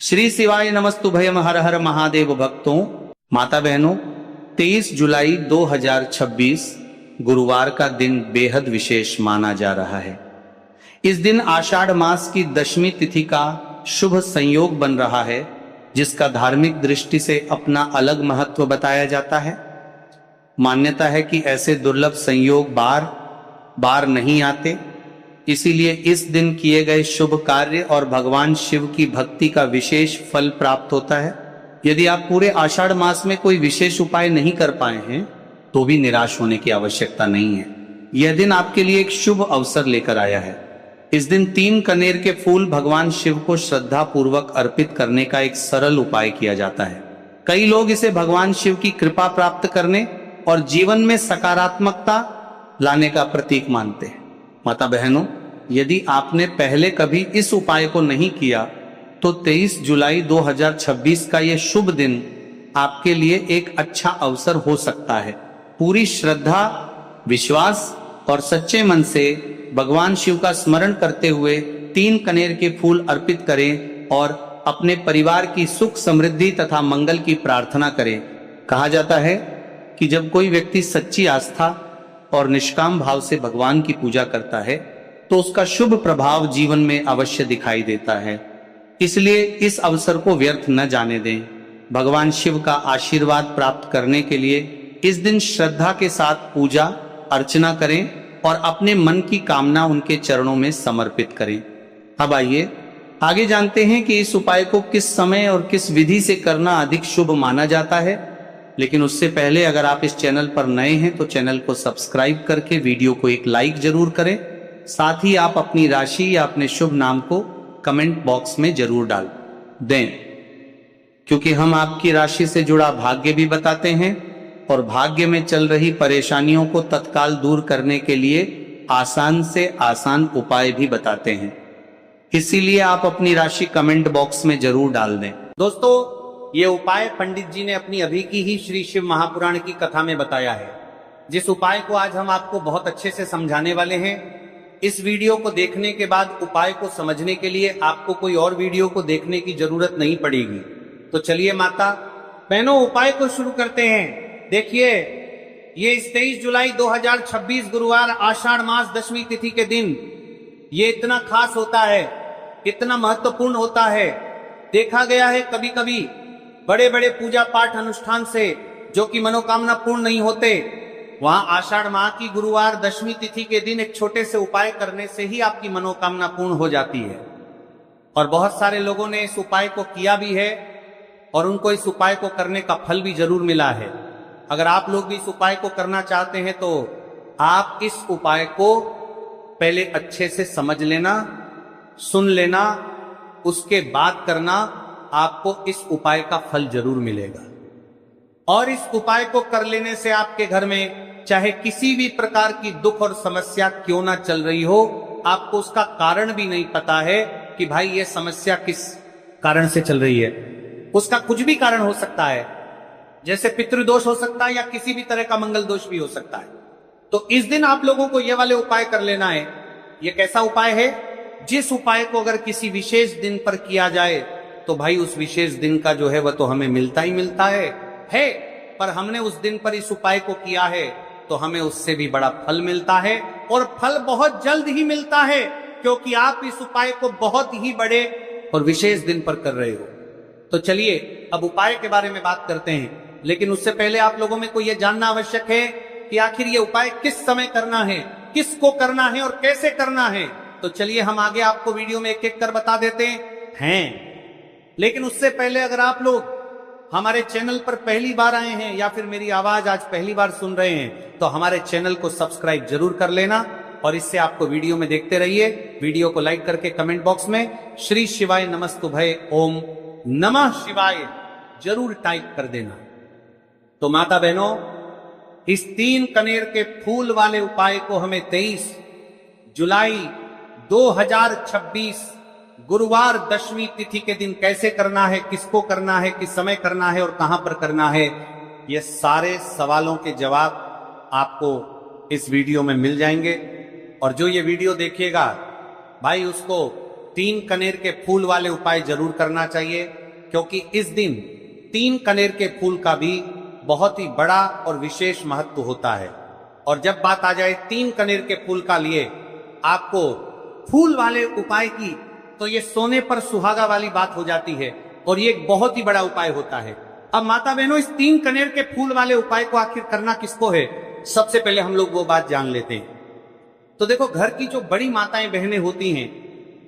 श्री शिवाय नमस्तुभयम हर हर महादेव भक्तों, माता बहनों, 23 जुलाई 2026 गुरुवार का दिन बेहद विशेष माना जा रहा है। इस दिन आषाढ़ मास की दशमी तिथि का शुभ संयोग बन रहा है, जिसका धार्मिक दृष्टि से अपना अलग महत्व बताया जाता है। मान्यता है कि ऐसे दुर्लभ संयोग बार बार नहीं आते, इसीलिए इस दिन किए गए शुभ कार्य और भगवान शिव की भक्ति का विशेष फल प्राप्त होता है। यदि आप पूरे आषाढ़ मास में कोई विशेष उपाय नहीं कर पाए हैं तो भी निराश होने की आवश्यकता नहीं है। यह दिन आपके लिए एक शुभ अवसर लेकर आया है। इस दिन 3 कनेर के फूल भगवान शिव को श्रद्धा पूर्वक अर्पित करने का एक सरल उपाय किया जाता है। कई लोग इसे भगवान शिव की कृपा प्राप्त करने और जीवन में सकारात्मकता लाने का प्रतीक मानते हैं। माता बहनों, यदि आपने पहले कभी इस उपाय को नहीं किया तो 23 जुलाई 2026 का यह शुभ दिन आपके लिए एक अच्छा अवसर हो सकता है। पूरी श्रद्धा, विश्वास और सच्चे मन से भगवान शिव का स्मरण करते हुए 3 कनेर के फूल अर्पित करें और अपने परिवार की सुख, समृद्धि तथा मंगल की प्रार्थना करें। कहा जाता है कि जब कोई व्यक्ति सच्ची आस्था और निष्काम भाव से भगवान की पूजा करता है तो उसका शुभ प्रभाव जीवन में अवश्य दिखाई देता है। इसलिए इस अवसर को व्यर्थ न जाने दें। भगवान शिव का आशीर्वाद प्राप्त करने के लिए इस दिन श्रद्धा के साथ पूजा अर्चना करें और अपने मन की कामना उनके चरणों में समर्पित करें। अब आइए आगे जानते हैं कि इस उपाय को किस समय और किस विधि से करना अधिक शुभ माना जाता है। लेकिन उससे पहले अगर आप इस चैनल पर नए हैं तो चैनल को सब्सक्राइब करके वीडियो को एक लाइक जरूर करें। साथ ही आप अपनी राशि या अपने शुभ नाम को कमेंट बॉक्स में जरूर डाल दें, क्योंकि हम आपकी राशि से जुड़ा भाग्य भी बताते हैं और भाग्य में चल रही परेशानियों को तत्काल दूर करने के लिए आसान से आसान उपाय भी बताते हैं। इसीलिए आप अपनी राशि कमेंट बॉक्स में जरूर डाल दें। दोस्तों, ये उपाय पंडित जी ने अपनी अभी की ही श्री शिव महापुराण की कथा में बताया है, जिस उपाय को आज हम आपको बहुत अच्छे से समझाने वाले हैं। इस वीडियो को देखने के बाद उपाय को समझने के लिए आपको कोई और वीडियो को देखने की जरूरत नहीं पड़ेगी। तो चलिए माता बहनों, उपाय को शुरू करते हैं। देखिए, ये इस 23 जुलाई 2026 गुरुवार आषाढ़ मास दशमी तिथि के दिन ये इतना खास होता है, इतना महत्वपूर्ण होता है। देखा गया है कभी कभी बड़े बड़े पूजा पाठ अनुष्ठान से जो कि मनोकामना पूर्ण नहीं होते, वहां आषाढ़ माह की गुरुवार दशमी तिथि के दिन एक छोटे से उपाय करने से ही आपकी मनोकामना पूर्ण हो जाती है। और बहुत सारे लोगों ने इस उपाय को किया भी है और उनको इस उपाय को करने का फल भी जरूर मिला है। अगर आप लोग भी इस उपाय को करना चाहते हैं तो आप इस उपाय को पहले अच्छे से समझ लेना, सुन लेना, उसके बाद करना। आपको इस उपाय का फल जरूर मिलेगा। और इस उपाय को कर लेने से आपके घर में चाहे किसी भी प्रकार की दुख और समस्या क्यों ना चल रही हो, आपको उसका कारण भी नहीं पता है कि भाई ये समस्या किस कारण से चल रही है। उसका कुछ भी कारण हो सकता है, जैसे पितृदोष हो सकता है या किसी भी तरह का मंगल दोष भी हो सकता है। तो इस दिन आप लोगों को ये वाले उपाय कर लेना है। ये कैसा उपाय है? जिस उपाय को अगर किसी विशेष दिन पर किया जाए तो भाई उस विशेष दिन का जो है वह तो हमें मिलता ही मिलता है। पर हमने उस दिन पर इस उपाय को किया है तो हमें उससे भी बड़ा फल मिलता है, और फल बहुत जल्द ही मिलता है, क्योंकि आप इस उपाय को बहुत ही बड़े और विशेष दिन पर कर रहे हो। तो चलिए अब उपाय के बारे में बात करते हैं। लेकिन उससे पहले आप लोगों में को यह जानना आवश्यक है कि आखिर ये उपाय किस समय करना है, किसको करना है और कैसे करना है। तो चलिए हम आगे आपको वीडियो में एक एक कर बता देते हैं। लेकिन उससे पहले अगर आप लोग हमारे चैनल पर पहली बार आए हैं या फिर मेरी आवाज आज पहली बार सुन रहे हैं तो हमारे चैनल को सब्सक्राइब जरूर कर लेना, और इससे आपको वीडियो में देखते रहिए। वीडियो को लाइक करके कमेंट बॉक्स में श्री शिवाय नमस्तुभय ओम नमः शिवाय जरूर टाइप कर देना। तो माता बहनों, इस 3 कनेर के फूल वाले उपाय को हमें 23 जुलाई 2026 गुरुवार दशमी तिथि के दिन कैसे करना है, किसको करना है, किस समय करना है और कहां पर करना है, ये सारे सवालों के जवाब आपको इस वीडियो में मिल जाएंगे। और जो ये वीडियो देखिएगा भाई, उसको 3 कनेर के फूल वाले उपाय जरूर करना चाहिए, क्योंकि इस दिन 3 कनेर के फूल का भी बहुत ही बड़ा और विशेष महत्व होता है। और जब बात आ जाए 3 कनेर के फूल का लिए आपको फूल वाले उपाय की, तो ये सोने पर सुहागा वाली बात हो जाती है और ये एक बहुत ही बड़ा उपाय होता है। अब माता बहनों, इस 3 कनेर के फूल वाले उपाय को आखिर करना किसको है, सबसे पहले हम लोग वो बात जान लेते हैं। तो देखो, घर की जो बड़ी माताएं बहनें होती हैं,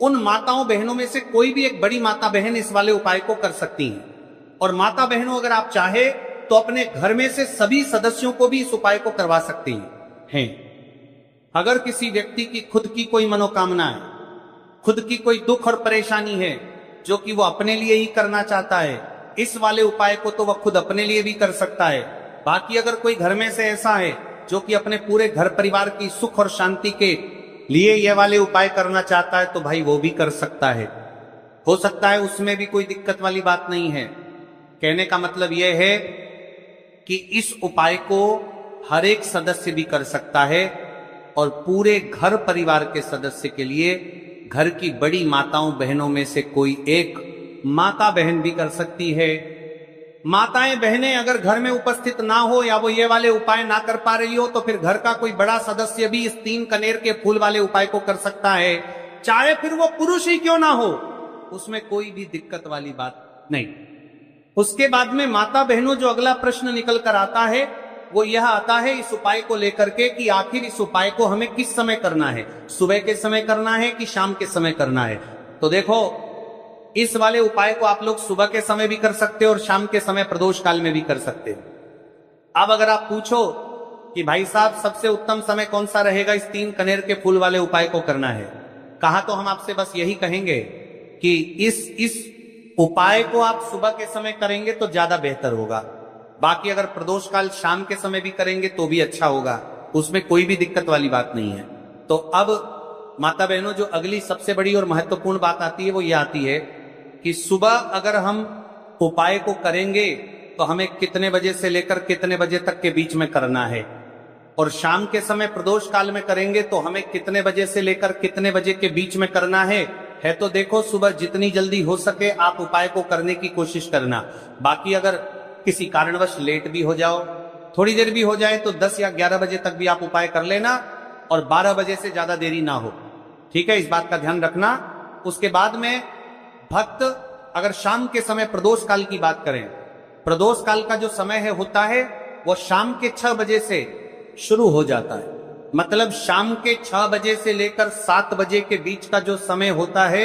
उन माताओं बहनों में से कोई भी एक बड़ी माता बहन इस वाले उपाय को कर सकती हैं। और माता बहनों, अगर आप चाहे तो अपने घर में से सभी सदस्यों को भी इस उपाय को करवा सकती हैं। अगर किसी व्यक्ति की खुद की कोई मनोकामना है, खुद की कोई दुख और परेशानी है जो कि वो अपने लिए ही करना चाहता है, इस वाले उपाय को तो वह खुद अपने लिए भी कर सकता है। बाकी अगर कोई घर में से ऐसा है जो कि अपने पूरे घर परिवार की सुख और शांति के लिए यह वाले उपाय करना चाहता है, तो भाई वो भी कर सकता है। हो सकता है उसमें भी कोई दिक्कत वाली बात नहीं है। कहने का मतलब यह है कि इस उपाय को हर एक सदस्य भी कर सकता है और पूरे घर परिवार के सदस्य के लिए घर की बड़ी माताओं बहनों में से कोई एक माता बहन भी कर सकती है। माताएं बहनें अगर घर में उपस्थित ना हो या वो ये वाले उपाय ना कर पा रही हो, तो फिर घर का कोई बड़ा सदस्य भी इस 3 कनेर के फूल वाले उपाय को कर सकता है, चाहे फिर वो पुरुष ही क्यों ना हो, उसमें कोई भी दिक्कत वाली बात नहीं। उसके बाद में माता बहनों, जो अगला प्रश्न निकल कर आता है वो यह आता है इस उपाय को लेकर के कि आखिर इस उपाय को हमें किस समय करना है, सुबह के समय करना है कि शाम के समय करना है। तो देखो, इस वाले उपाय को आप लोग सुबह के समय भी कर सकते हो और शाम के समय प्रदोष काल में भी कर सकते हो। अब अगर आप पूछो कि भाई साहब सबसे उत्तम समय कौन सा रहेगा इस 3 कनेर के फूल वाले उपाय को करना है, कहा तो हम आपसे बस यही कहेंगे कि इस उपाय को आप सुबह के समय करेंगे तो ज्यादा बेहतर होगा। बाकी अगर प्रदोष काल शाम के समय भी करेंगे तो भी अच्छा होगा, उसमें कोई भी दिक्कत वाली बात नहीं है। तो अब माता बहनों, जो अगली सबसे बड़ी और महत्वपूर्ण बात आती है वो ये आती है कि सुबह अगर हम उपाय को करेंगे तो हमें कितने बजे से लेकर कितने बजे तक के बीच में करना है, और शाम के समय प्रदोष काल में करेंगे तो हमें कितने बजे से लेकर कितने बजे के बीच में करना है। तो देखो, सुबह जितनी जल्दी हो सके आप उपाय को करने की कोशिश करना। बाकी अगर किसी कारणवश लेट भी हो जाओ, थोड़ी देर भी हो जाए, तो 10 या 11 बजे तक भी आप उपाय कर लेना और 12 बजे से ज्यादा देरी ना हो। ठीक है, इस बात का ध्यान रखना। उसके बाद में भक्त अगर शाम के समय प्रदोष काल की बात करें, प्रदोष काल का जो समय है होता है वो शाम के 6 बजे से शुरू हो जाता है। मतलब शाम के 6 बजे से लेकर 7 बजे के बीच का जो समय होता है,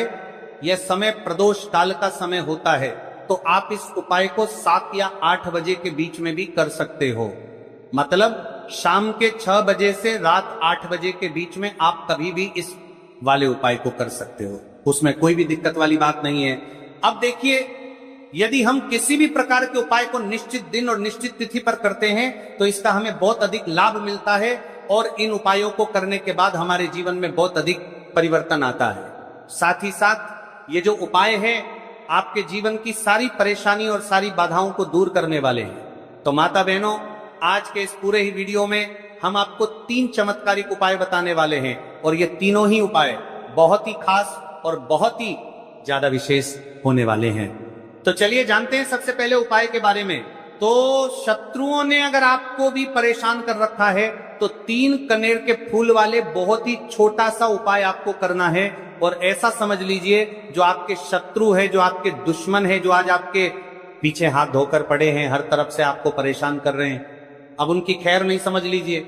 यह समय प्रदोष काल का समय होता है। तो आप इस उपाय को 7 या 8 बजे के बीच में भी कर सकते हो। मतलब शाम के 6 बजे से रात 8 बजे के बीच में आप कभी भी इस वाले उपाय को कर सकते हो, उसमें कोई भी दिक्कत वाली बात नहीं है। अब देखिए, यदि हम किसी भी प्रकार के उपाय को निश्चित दिन और निश्चित तिथि पर करते हैं तो इसका हमें बहुत अधिक लाभ मिलता है और इन उपायों को करने के बाद हमारे जीवन में बहुत अधिक परिवर्तन आता है। साथ ही साथ ये जो उपाय है आपके जीवन की सारी परेशानी और सारी बाधाओं को दूर करने वाले हैं। तो माता बहनों, आज के इस पूरे ही वीडियो में हम आपको 3 चमत्कारिक उपाय बताने वाले हैं और ये तीनों ही उपाय बहुत ही खास और बहुत ही ज्यादा विशेष होने वाले हैं। तो चलिए जानते हैं सबसे पहले उपाय के बारे में। तो शत्रुओं ने अगर आपको भी परेशान कर रखा है तो 3 कनेर के फूल वाले बहुत ही छोटा सा उपाय आपको करना है। और ऐसा समझ लीजिए, जो आपके शत्रु है, जो आपके दुश्मन है, जो आज आपके पीछे हाथ धोकर पड़े हैं, हर तरफ से आपको परेशान कर रहे हैं, अब उनकी खैर नहीं समझ लीजिए।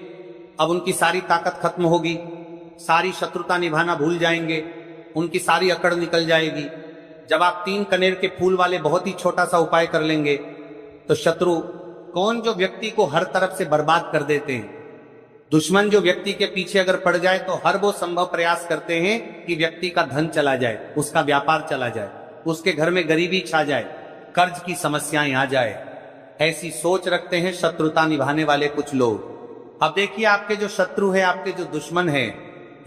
अब उनकी सारी ताकत खत्म होगी, सारी शत्रुता निभाना भूल जाएंगे, उनकी सारी अकड़ निकल जाएगी। जब आप 3 कनेर के फूल वाले बहुत ही छोटा सा उपाय कर लेंगे तो शत्रु कौन, जो व्यक्ति को हर तरफ से बर्बाद कर देते हैं, दुश्मन जो व्यक्ति के पीछे अगर पड़ जाए तो हर वो संभव प्रयास करते हैं कि व्यक्ति का धन चला जाए, उसका व्यापार चला जाए, उसके घर में गरीबी छा जाए, कर्ज की समस्याएं आ जाए। ऐसी सोच रखते हैं शत्रुता निभाने वाले कुछ लोग। अब देखिए, आपके जो शत्रु है, आपके जो दुश्मन है,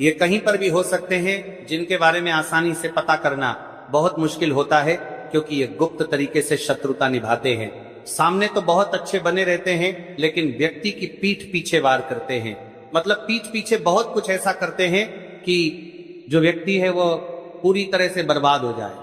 ये कहीं पर भी हो सकते हैं, जिनके बारे में आसानी से पता करना बहुत मुश्किल होता है, क्योंकि ये गुप्त तरीके से शत्रुता निभाते हैं। सामने तो बहुत अच्छे बने रहते हैं, लेकिन व्यक्ति की पीठ पीछे वार करते हैं। मतलब पीठ पीछे बहुत कुछ ऐसा करते हैं कि जो व्यक्ति है वो पूरी तरह से बर्बाद हो जाए,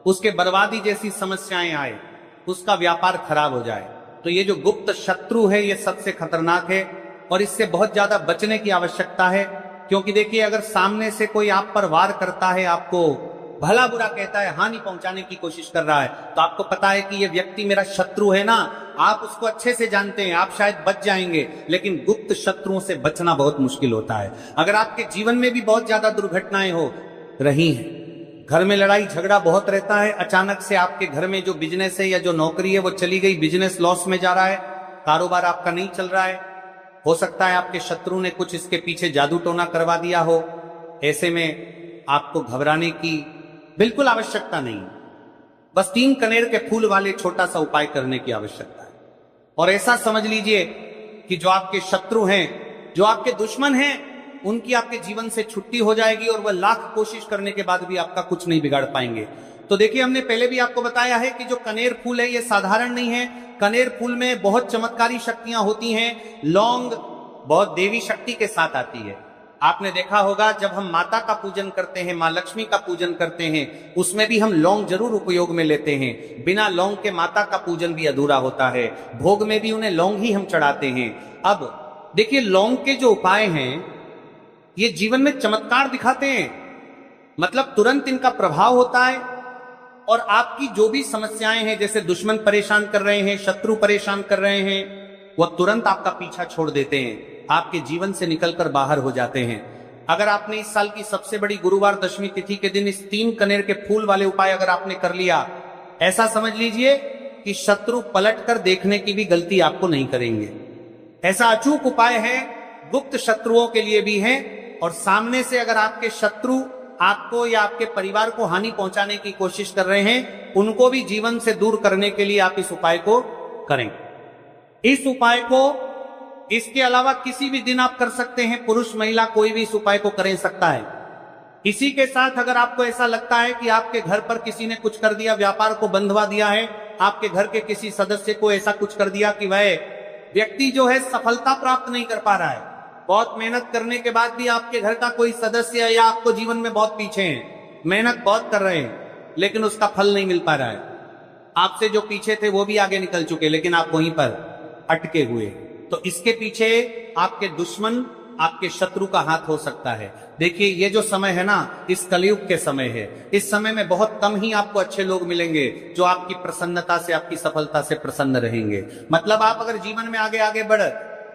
उसके बर्बादी जैसी समस्याएं आए, उसका व्यापार खराब हो जाए। तो ये जो गुप्त शत्रु है ये सबसे खतरनाक है और इससे बहुत ज्यादा बचने की आवश्यकता है। क्योंकि देखिए, अगर सामने से कोई आप पर वार करता है, आपको भला बुरा कहता है, हानि पहुंचाने की कोशिश कर रहा है, तो आपको पता है कि ये व्यक्ति मेरा शत्रु है ना, आप उसको अच्छे से जानते हैं, आप शायद बच जाएंगे। लेकिन गुप्त शत्रुओं से बचना बहुत मुश्किल होता है। अगर आपके जीवन में भी बहुत ज्यादा दुर्घटनाएं हो रही हैं, घर में लड़ाई झगड़ा बहुत रहता है, अचानक से आपके घर में जो बिजनेस है या जो नौकरी है वो चली गई, बिजनेस लॉस में जा रहा है, कारोबार आपका नहीं चल रहा है, हो सकता है आपके शत्रु ने कुछ इसके पीछे जादू टोना करवा दिया हो। ऐसे में आपको घबराने की बिल्कुल आवश्यकता नहीं, बस 3 कनेर के फूल वाले छोटा सा उपाय करने की आवश्यकता है। और ऐसा समझ लीजिए कि जो आपके शत्रु हैं, जो आपके दुश्मन हैं, उनकी आपके जीवन से छुट्टी हो जाएगी और वह लाख कोशिश करने के बाद भी आपका कुछ नहीं बिगाड़ पाएंगे। तो देखिए, हमने पहले भी आपको बताया है कि जो कनेर फूल है ये साधारण नहीं है। कनेर फूल में बहुत चमत्कारी शक्तियां होती हैं। लौंग बहुत देवी शक्ति के साथ आती है। आपने देखा होगा, जब हम माता का पूजन करते हैं, माँ लक्ष्मी का पूजन करते हैं, उसमें भी हम लौंग जरूर उपयोग में लेते हैं। बिना लौंग के माता का पूजन भी अधूरा होता है। भोग में भी उन्हें लौंग ही हम चढ़ाते हैं। अब देखिए, लौंग के जो उपाय हैं ये जीवन में चमत्कार दिखाते हैं, मतलब तुरंत इनका प्रभाव होता है और आपकी जो भी समस्याएं हैं, जैसे दुश्मन परेशान कर रहे हैं, शत्रु परेशान कर रहे हैं, वह तुरंत आपका पीछा छोड़ देते हैं, आपके जीवन से निकलकर बाहर हो जाते हैं। अगर आपने इस साल की सबसे बड़ी गुरुवार दशमी तिथि के दिन इस 3 कनेर के फूल वाले उपाय अगर आपने कर लिया, ऐसा समझ लीजिए कि शत्रु पलट कर देखने की भी गलती आपको नहीं करेंगे। ऐसा अचूक उपाय है, गुप्त शत्रुओं के लिए भी है, और सामने से अगर आपके शत्रु आपको या आपके परिवार को हानि पहुंचाने की कोशिश कर रहे हैं, उनको भी जीवन से दूर करने के लिए आप इस उपाय को करें। इस उपाय को इसके अलावा किसी भी दिन आप कर सकते हैं, पुरुष महिला कोई भी इस उपाय को कर सकता है। इसी के साथ अगर आपको ऐसा लगता है कि आपके घर पर किसी ने कुछ कर दिया, व्यापार को बंधवा दिया है, आपके घर के किसी सदस्य को ऐसा कुछ कर दिया कि वह व्यक्ति जो है सफलता प्राप्त नहीं कर पा रहा है, बहुत मेहनत करने के बाद भी आपके घर का कोई सदस्य या आपको जीवन में बहुत पीछे हैं, मेहनत बहुत कर रहे हैं लेकिन उसका फल नहीं मिल पा रहा है, आपसे जो पीछे थे वो भी आगे निकल चुके लेकिन आप वहीं पर अटके हुए, तो इसके पीछे आपके दुश्मन, आपके शत्रु का हाथ हो सकता है। देखिए, ये जो समय है ना, इस कलयुग के समय है। इस समय में बहुत कम ही आपको अच्छे लोग मिलेंगे जो आपकी प्रसन्नता से, आपकी सफलता से प्रसन्न रहेंगे। मतलब आप अगर जीवन में आगे आगे बढ़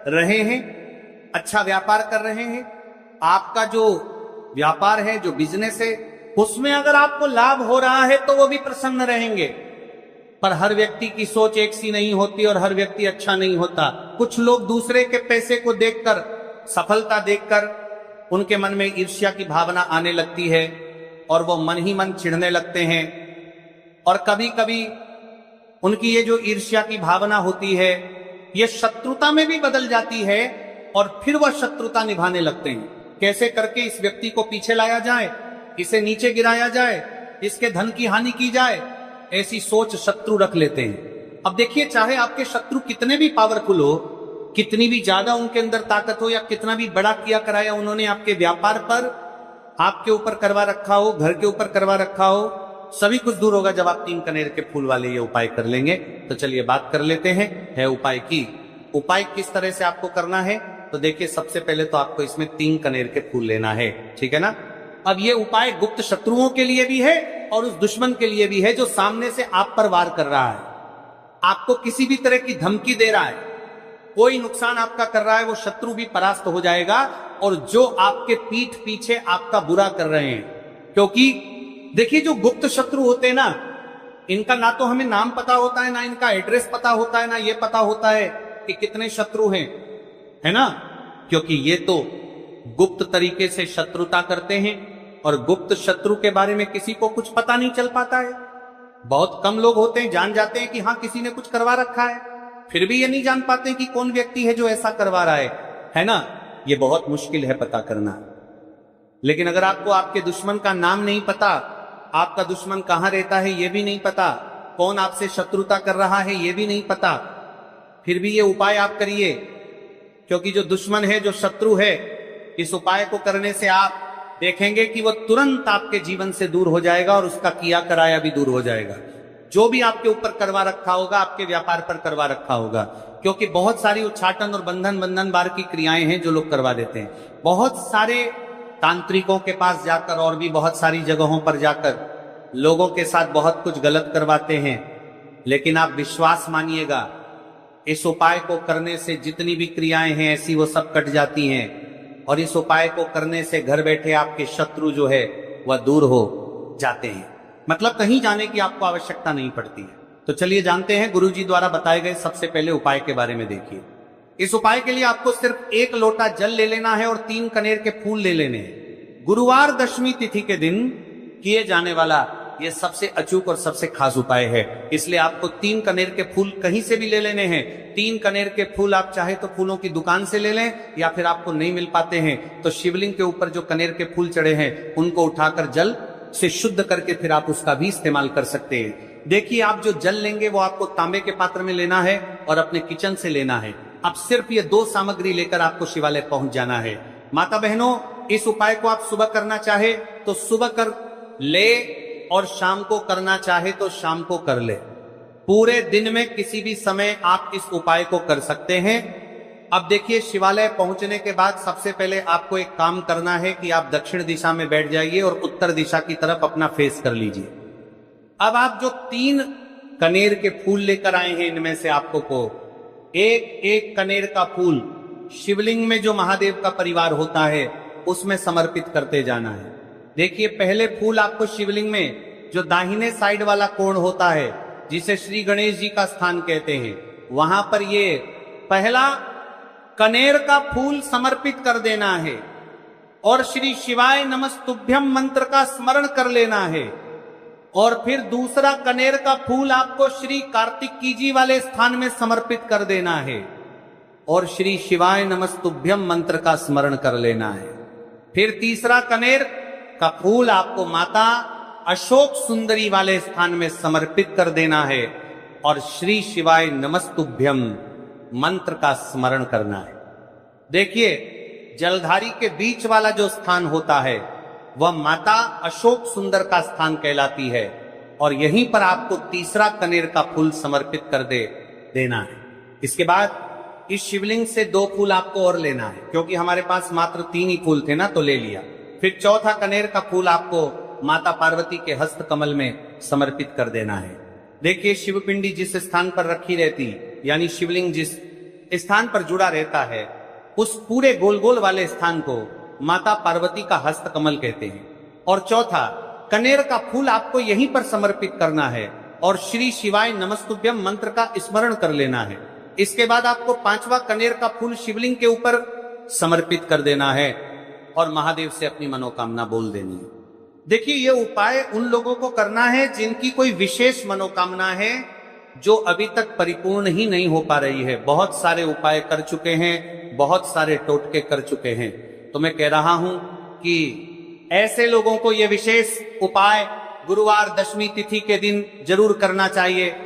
रहे हैं, अच्छा व्यापार कर रहे हैं, आपका जो व्यापार है, जो बिजनेस है, उसमें अगर आपको लाभ हो रहा है तो वो भी प्रसन्न रहेंगे। पर हर व्यक्ति की सोच एक सी नहीं होती और हर व्यक्ति अच्छा नहीं होता। कुछ लोग दूसरे के पैसे को देखकर, सफलता देखकर उनके मन में ईर्ष्या की भावना आने लगती है और वो मन ही मन चिढ़ने लगते हैं, और कभी कभी उनकी ये जो ईर्ष्या की भावना होती है ये शत्रुता में भी बदल जाती है और फिर वह शत्रुता निभाने लगते हैं। कैसे करके इस व्यक्ति को पीछे लाया जाए, इसे नीचे गिराया जाए, इसके धन की हानि की जाए, ऐसी सोच शत्रु रख लेते हैं। अब देखिए, चाहे आपके शत्रु कितने भी पावरफुल हो, कितनी भी ज्यादा उनके अंदर ताकत हो, या कितना भी बड़ा किया कराया उन्होंने आपके व्यापार पर, आपके ऊपर करवा रखा हो, घर के ऊपर करवा रखा हो, सभी कुछ दूर होगा जब आप 3 कनेर के फूल वाले ये उपाय कर लेंगे। तो चलिए बात कर लेते हैं है उपाय की। उपाय किस तरह से आपको करना है, तो देखिए, सबसे पहले तो आपको इसमें 3 कनेर के फूल लेना है, ठीक है ना। अब ये उपाय गुप्त शत्रुओं के लिए भी है और उस दुश्मन के लिए भी है जो सामने से आप पर वार कर रहा है, आपको किसी भी तरह की धमकी दे रहा है, कोई नुकसान आपका कर रहा है, वो शत्रु भी परास्त हो जाएगा। और जो आपके पीठ पीछे आपका बुरा कर रहे हैं, क्योंकि देखिए, जो गुप्त शत्रु होते हैं ना, इनका ना तो हमें नाम पता होता है, ना इनका एड्रेस पता होता है, ना ये पता होता है कि कितने शत्रु हैं, है ना, क्योंकि ये तो गुप्त तरीके से शत्रुता करते हैं और गुप्त शत्रु के बारे में किसी को कुछ पता नहीं चल पाता है। बहुत कम लोग होते हैं, जान जाते हैं कि हाँ किसी ने कुछ करवा रखा है, फिर भी ये नहीं जान पाते कि कौन व्यक्ति है जो ऐसा करवा रहा है ना। ये बहुत मुश्किल है पता करना। लेकिन अगर आपको आपके दुश्मन का नाम नहीं पता, आपका दुश्मन कहां रहता है ये भी नहीं पता, कौन आपसे शत्रुता कर रहा है ये भी नहीं पता, फिर भी ये उपाय आप करिए, क्योंकि जो दुश्मन है, जो शत्रु है, इस उपाय को करने से आप देखेंगे कि वो तुरंत आपके जीवन से दूर हो जाएगा और उसका किया कराया भी दूर हो जाएगा। जो भी आपके ऊपर करवा रखा होगा, आपके व्यापार पर करवा रखा होगा, क्योंकि बहुत सारी उच्चाटन और बंधन बार की क्रियाएं हैं जो लोग करवा देते हैं। बहुत सारे तांत्रिकों के पास जाकर और भी बहुत सारी जगहों पर जाकर लोगों के साथ बहुत कुछ गलत करवाते हैं, लेकिन आप विश्वास मानिएगा, इस उपाय को करने से जितनी भी क्रियाएं हैं ऐसी वो सब कट जाती हैं, और इस उपाय को करने से घर बैठे आपके शत्रु जो है वह दूर हो जाते हैं। मतलब कहीं जाने की आपको आवश्यकता नहीं पड़ती है। तो चलिए जानते हैं गुरुजी द्वारा बताए गए सबसे पहले उपाय के बारे में। देखिए, इस उपाय के लिए आपको सिर्फ 1 लोटा जल ले लेना है और 3 कनेर के फूल ले लेने हैं। गुरुवार दशमी तिथि के दिन किए जाने वाला यह सबसे अचूक और सबसे खास उपाय है, इसलिए आपको 3 कनेर के फूल कहीं से भी ले लेने हैं। 3 कनेर के फूल आप चाहे तो फूलों की दुकान से ले लें, या फिर आपको नहीं मिल पाते हैं तो शिवलिंग के ऊपर जो कनेर के फूल चढ़े हैं उनको उठाकर जल से शुद्ध करके फिर आप उसका भी इस्तेमाल कर सकते हैं। देखिए, आप जो जल लेंगे वो आपको तांबे के पात्र में लेना है और अपने किचन से लेना है। अब सिर्फ ये 2 सामग्री लेकर आपको शिवालय पहुंच जाना है। माता बहनों, इस उपाय को आप सुबह करना चाहे तो सुबह कर ले और शाम को करना चाहे तो शाम को कर ले। पूरे दिन में किसी भी समय आप इस उपाय को कर सकते हैं। अब देखिए, शिवालय पहुंचने के बाद सबसे पहले आपको एक काम करना है कि आप दक्षिण दिशा में बैठ जाइए और उत्तर दिशा की तरफ अपना फेस कर लीजिए। अब आप जो 3 कनेर के फूल लेकर आए हैं, इनमें से आपको को एक कनेर का फूल शिवलिंग में जो महादेव का परिवार होता है उसमें समर्पित करते जाना है। देखिए, पहले फूल आपको शिवलिंग में जो दाहिने साइड वाला कोण होता है, जिसे श्री गणेश जी का स्थान कहते हैं, वहां पर ये पहला कनेर का फूल समर्पित कर देना है और श्री शिवाय नमस्तुभ्यम मंत्र का स्मरण कर लेना है। और फिर दूसरा कनेर का फूल आपको श्री कार्तिकी जी वाले स्थान में समर्पित कर देना है और श्री शिवाय नमस्तुभ्यम मंत्र का स्मरण कर लेना है। फिर तीसरा कनेर का फूल आपको माता अशोक सुंदरी वाले स्थान में समर्पित कर देना है और श्री शिवाय नमस्तुभ्यम मंत्र का स्मरण करना है। देखिए, जलधारी के बीच वाला जो स्थान होता है वह माता अशोक सुंदर का स्थान कहलाती है और यहीं पर आपको तीसरा कनेर का फूल समर्पित कर देना है। इसके बाद इस शिवलिंग से 2 फूल आपको और लेना है, क्योंकि हमारे पास मात्र 3 ही फूल थे ना, तो ले लिया। फिर चौथा कनेर का फूल आपको माता पार्वती के हस्त कमल में समर्पित कर देना है। देखिए, शिवपिंडी जिस स्थान पर रखी रहती, यानी शिवलिंग जिस स्थान पर जुड़ा रहता है, उस पूरे गोल गोल वाले स्थान को माता पार्वती का हस्त कमल कहते हैं। और चौथा कनेर का फूल आपको यहीं पर समर्पित करना है और श्री शिवाय नमस्तुभ्यम मंत्र का स्मरण कर लेना है। इसके बाद आपको 5वां कनेर का फूल शिवलिंग के ऊपर समर्पित कर देना है और महादेव से अपनी मनोकामना बोल देनी है। देखिए, ये उपाय उन लोगों को करना है जिनकी कोई विशेष मनोकामना है जो अभी तक परिपूर्ण ही नहीं हो पा रही है। बहुत सारे उपाय कर चुके हैं, बहुत सारे टोटके कर चुके हैं, तो मैं कह रहा हूं कि ऐसे लोगों को ये विशेष उपाय गुरुवार दशमी तिथि के दिन जरूर करना चाहिए।